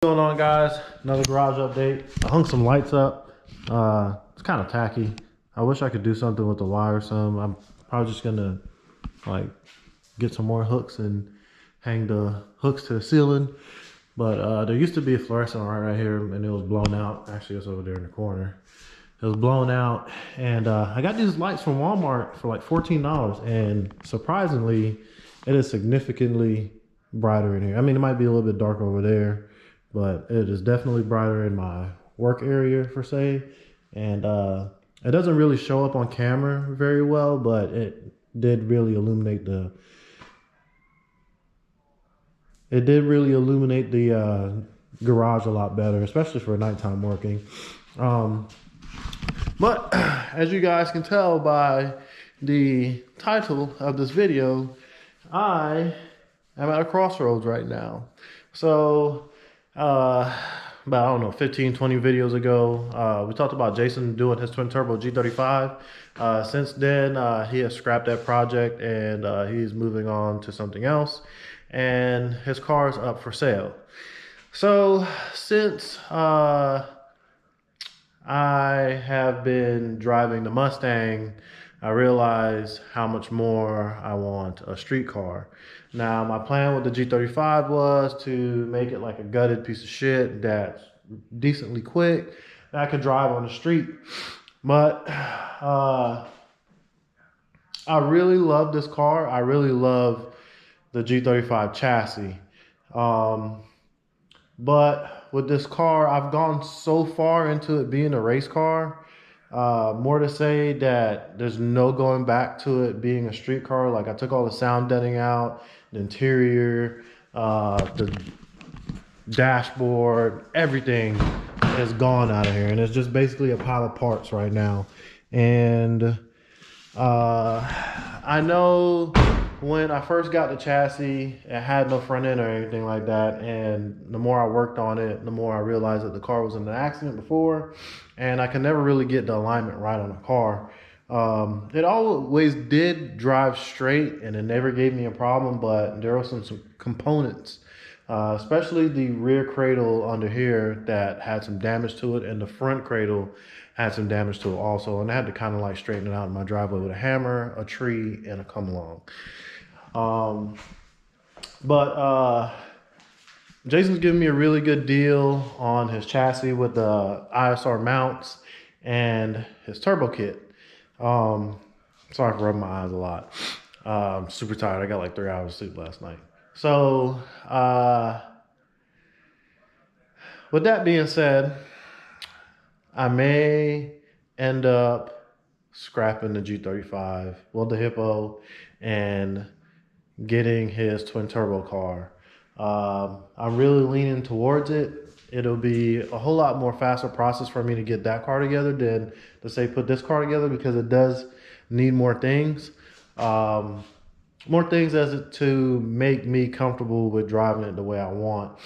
What's going on, guys? Another garage update. I hung some lights up. It's kind of tacky. I wish I could do something with the wire some. I'm probably just gonna like get some more hooks and hang the hooks to the ceiling. But there used to be a fluorescent light right here and it was blown out. Actually, it's over there in the corner. It was blown out, and I got these lights from Walmart for like $14, and surprisingly, it is significantly brighter in here. I mean, it might be a little bit dark over there, but it is definitely brighter in my work area, per se. And it doesn't really show up on camera very well, but it did really illuminate the garage a lot better, especially for nighttime working. But as you guys can tell by the title of this video, I am at a crossroads right now. So about, I don't know, 15, 20 videos ago, we talked about Jason doing his twin turbo G35. Since then, he has scrapped that project and he's moving on to something else, and his car is up for sale. So since I have been driving the Mustang, I realized how much more I want a street car. Now, my plan with the G35 was to make it like a gutted piece of shit that's decently quick that I could drive on the street. But I really love this car. I really love the G35 chassis. But with this car, I've gone so far into it being a race car. More to say that there's no going back to it being a street car. Like, I took all the sound deadening out, the interior, the dashboard, everything is gone out of here. And it's just basically a pile of parts right now. And I know when I first got the chassis, it had no front end or anything like that. And the more I worked on it, the more I realized that the car was in an accident before, and I could never really get the alignment right on the car. It always did drive straight and it never gave me a problem, but there were some components, especially the rear cradle under here, that had some damage to it, and the front cradle had some damage to it also. And I had to kind of like straighten it out in my driveway with a hammer, a tree, and a come along. Jason's giving me a really good deal on his chassis with the ISR mounts and his turbo kit. Sorry for rubbing my eyes a lot. I'm super tired. I got like 3 hours of sleep last night. So, with that being said, I may end up scrapping the G35, well, the HIPPO, and getting his twin turbo car. I'm really leaning towards it. It'll be a whole lot more faster process for me to get that car together than to say put this car together, because it does need more things. More things to make me comfortable with driving it the way I want.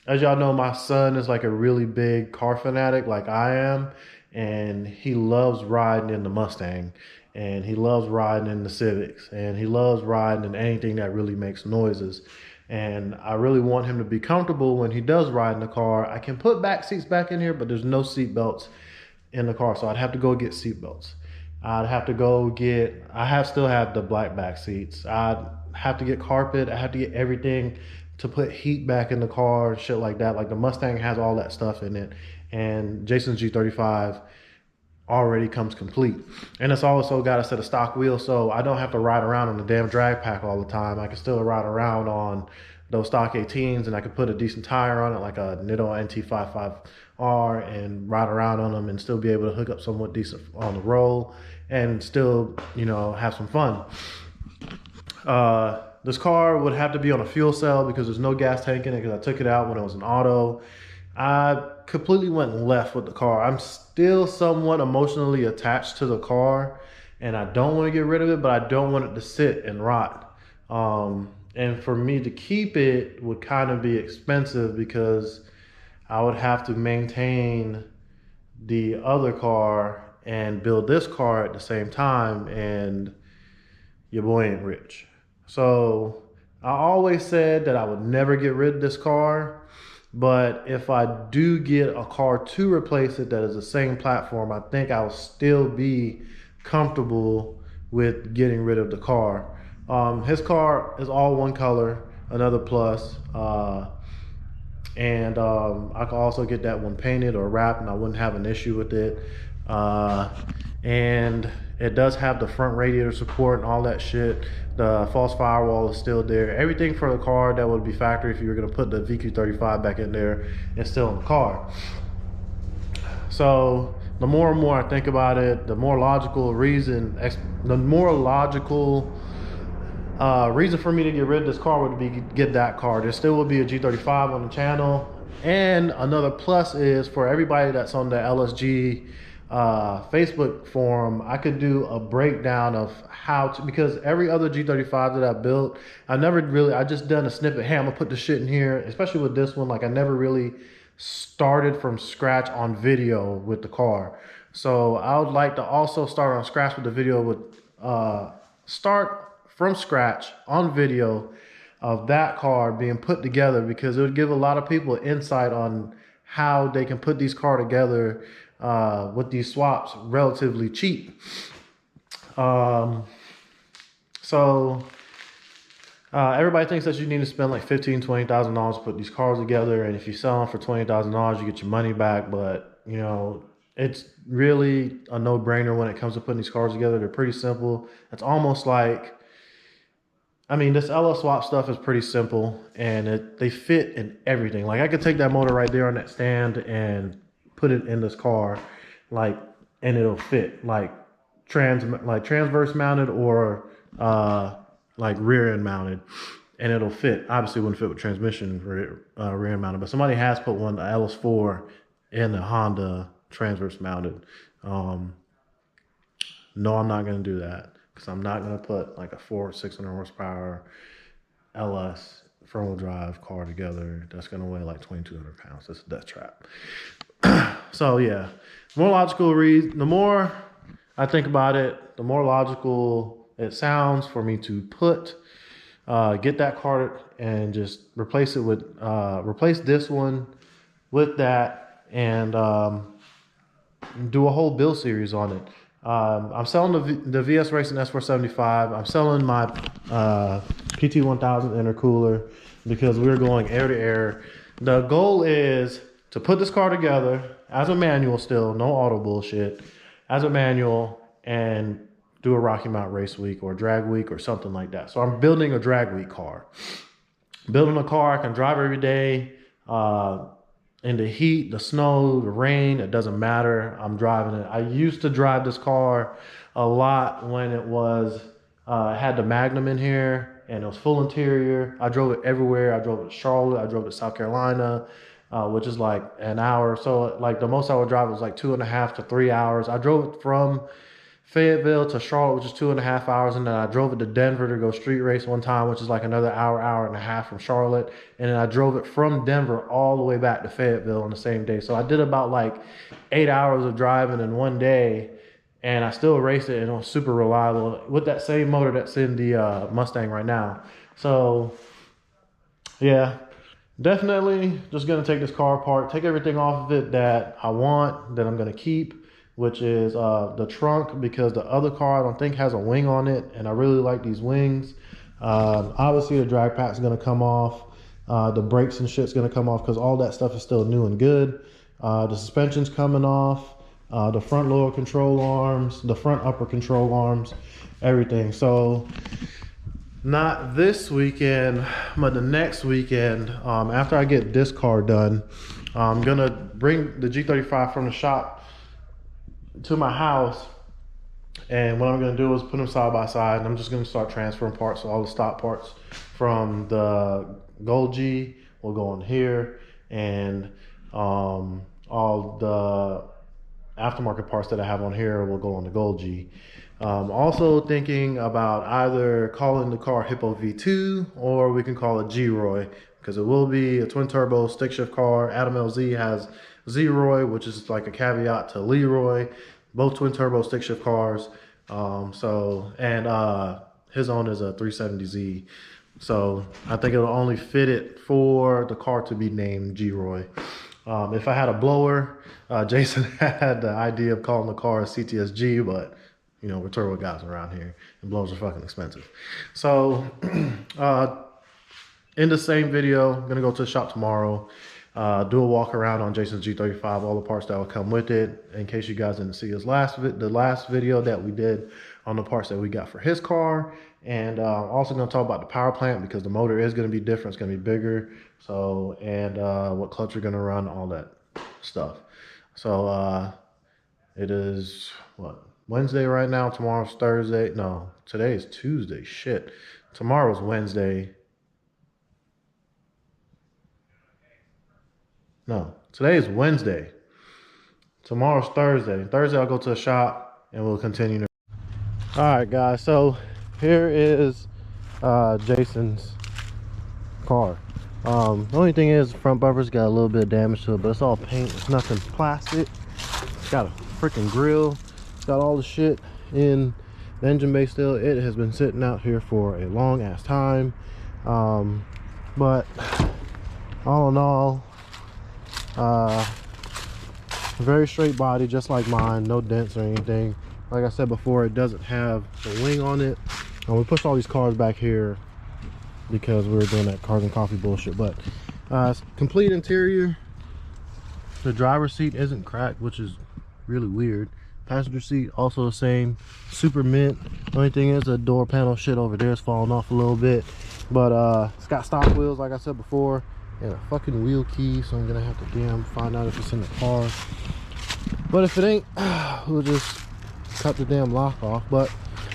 As y'all know, my son is like a really big car fanatic like I am, and he loves riding in the Mustang, and he loves riding in the Civics, and he loves riding in anything that really makes noises. And I really want him to be comfortable when he does ride in the car. I can put back seats back in here, but there's no seat belts in the car, so I'd have to go get seat belts. I'd have to go get, still have the black back seats. I'd have to get carpet. I have to get everything to put heat back in the car and shit like that. Like, the Mustang has all that stuff in it, and Jason's G35 already comes complete. And it's also got a set of stock wheels, so I don't have to ride around on the damn drag pack all the time. I can still ride around on those stock 18s, and I can put a decent tire on it, like a Nitto NT55R, and ride around on them and still be able to hook up somewhat decent on the roll and still, you know, have some fun. This car would have to be on a fuel cell because there's no gas tank in it, because I took it out when it was an auto. I completely went left with the car. I'm still somewhat emotionally attached to the car, and I don't want to get rid of it, but I don't want it to sit and rot. And for me to keep it would kind of be expensive, because I would have to maintain the other car and build this car at the same time, and your boy ain't rich. So I always said that I would never get rid of this car, but if I do get a car to replace it that is the same platform, I think I'll still be comfortable with getting rid of the car. His car is all one color, another plus. And I could also get that one painted or wrapped, and I wouldn't have an issue with it. And it does have the front radiator support and all that shit. The false firewall is still there. Everything for the car that would be factory if you were going to put the VQ35 back in there is still in the car. So the more and more I think about it, the more logical reason for me to get rid of this car would be get that car. There still will be a G35 on the channel. And another plus is for everybody that's on the LSG Facebook forum, I could do a breakdown of how to, because every other G35 that I built, I just done a snippet. Hey, I'm gonna put the shit in here, especially with this one. Like I never really started from scratch on video with the car. So I would like to also start on scratch with the video start from scratch on video of that car being put together, because it would give a lot of people insight on how they can put these cars together with these swaps relatively cheap. Everybody thinks that you need to spend like $15,000, $20,000 to put these cars together, and if you sell them for $20,000, you get your money back. But you know, it's really a no-brainer when it comes to putting these cars together. They're pretty simple. It's almost like, I mean, this LS swap stuff is pretty simple, and they fit in everything. Like I could take that motor right there on that stand and put it in this car, and it'll fit, like transverse mounted or like rear end mounted, and it'll fit. Obviously, it wouldn't fit with transmission rear end mounted, but somebody has put one, the LS4, in the Honda transverse mounted. No, I'm not gonna do that, because I'm not gonna put like a 600 horsepower LS front wheel drive car together that's gonna weigh like 2,200 pounds. That's a death trap. So yeah, the more I think about it, the more logical it sounds for me to get that car and just replace this one with that, and do a whole build series on it. I'm selling the VS Racing S475. I'm selling my PT1000 intercooler because we're going air to air. The goal is to put this car together as a manual still, no auto bullshit, as a manual, and do a Rocky Mount race week or drag week or something like that. So I'm building a drag week car. Building a car I can drive every day, in the heat, the snow, the rain, it doesn't matter. I'm driving it. I used to drive this car a lot when it had the Magnum in here and it was full interior. I drove it everywhere. I drove it to Charlotte. I drove it to South Carolina, which is like an hour. So like the most I would drive was like 2.5 to 3 hours. I drove it from Fayetteville to Charlotte, which is 2.5 hours, and then I drove it to Denver to go street race one time, which is like another hour and a half from Charlotte, and then I drove it from Denver all the way back to Fayetteville on the same day. So I did about like 8 hours of driving in one day, and I still raced it, and it was super reliable with that same motor that's in the Mustang right now. So yeah, definitely just gonna take this car apart, take everything off of it that I want, that I'm gonna keep, which is the trunk, because the other car I don't think has a wing on it, and I really like these wings. Obviously the drag pack's gonna come off, the brakes and shit's gonna come off, because all that stuff is still new and good. The suspension's coming off, the front lower control arms, the front upper control arms, everything. So not this weekend, but the next weekend, after I get this car done, I'm gonna bring the G35 from the shop to my house, and what I'm going to do is put them side by side, and I'm just going to start transferring parts. So all the stock parts from the Gold G will go on here, and all the aftermarket parts that I have on here will go on the Gold G. Also thinking about either calling the car HIPPO V2, or we can call it G-Roy, because it will be a twin turbo stick shift car. Adam LZ has Z-Roy, which is like a caveat to Leroy, both twin turbo stick shift cars. His own is a 370Z. So I think it'll only fit it for the car to be named G-Roy. If I had a blower, Jason had the idea of calling the car CTSG, but you know, we're turbo guys around here and blowers are fucking expensive. So in the same video, I'm gonna go to the shop tomorrow, do a walk around on Jason's G35, all the parts that will come with it. In case you guys didn't see his the last video that we did on the parts that we got for his car. And also gonna talk about the power plant because the motor is gonna be different, it's gonna be bigger. So, and what clutch you're gonna run, all that stuff. So it is, what, Wednesday right now, tomorrow's Thursday. No, today is Tuesday, shit. Tomorrow's Wednesday. No, today is Wednesday. Tomorrow's Thursday. Thursday I'll go to the shop and we'll continue. All right, guys, so here is Jason's car. The only thing is the front bumper's got a little bit of damage to it, but it's all paint, it's nothing plastic. It's got a freaking grill, it's got all the shit in the engine bay still. It has been sitting out here for a long ass time, but all in all, very straight body, just like mine, no dents or anything. Like I said before, it doesn't have a wing on it. We pushed all these cars back here because we were doing that cars and coffee bullshit. But complete interior. The driver's seat isn't cracked, which is really weird. Passenger seat also the same, super mint. Only thing is the door panel shit over there is falling off a little bit, but it's got stock wheels like I said before, and a fucking wheel key, so I'm gonna have to damn find out if it's in the car. But if it ain't, we'll just cut the damn lock off. But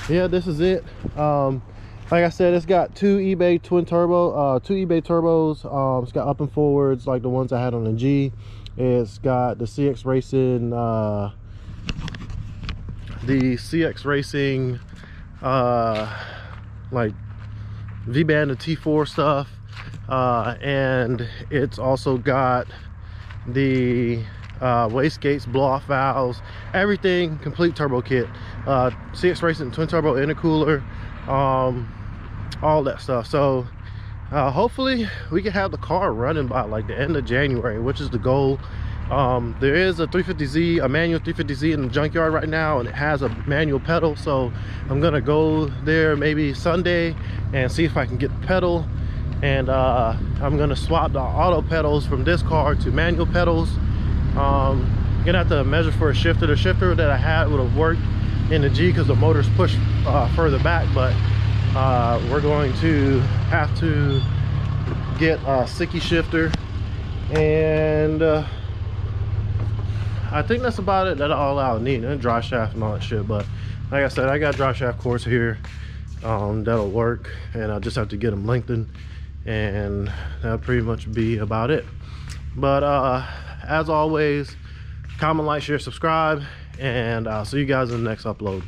yeah, this is it. Like I said, it's got two eBay turbos. It's got up and forwards like the ones I had on the G. It's got the CX Racing like V-band and T4 stuff, and it's also got the wastegates, blow-off valves, everything, complete turbo kit. CX Racing twin turbo intercooler, all that stuff. So hopefully we can have the car running by like the end of January, which is the goal. There is a 350Z, a manual 350Z in the junkyard right now, and it has a manual pedal. So I'm gonna go there maybe Sunday and see if I can get the pedal, and I'm gonna swap the auto pedals from this car to manual pedals. Gonna have to measure for a shifter. The shifter that I had would have worked in the G because the motor's pushed further back, but we're going to have to get a sticky shifter, and I think that's about it. That's all I'll need, and dry shaft and all that shit. But like I said, I got dry shaft cords here that'll work, and I'll just have to get them lengthened, and that'll pretty much be about it. But as always, comment, like, share, subscribe, and I'll see you guys in the next upload.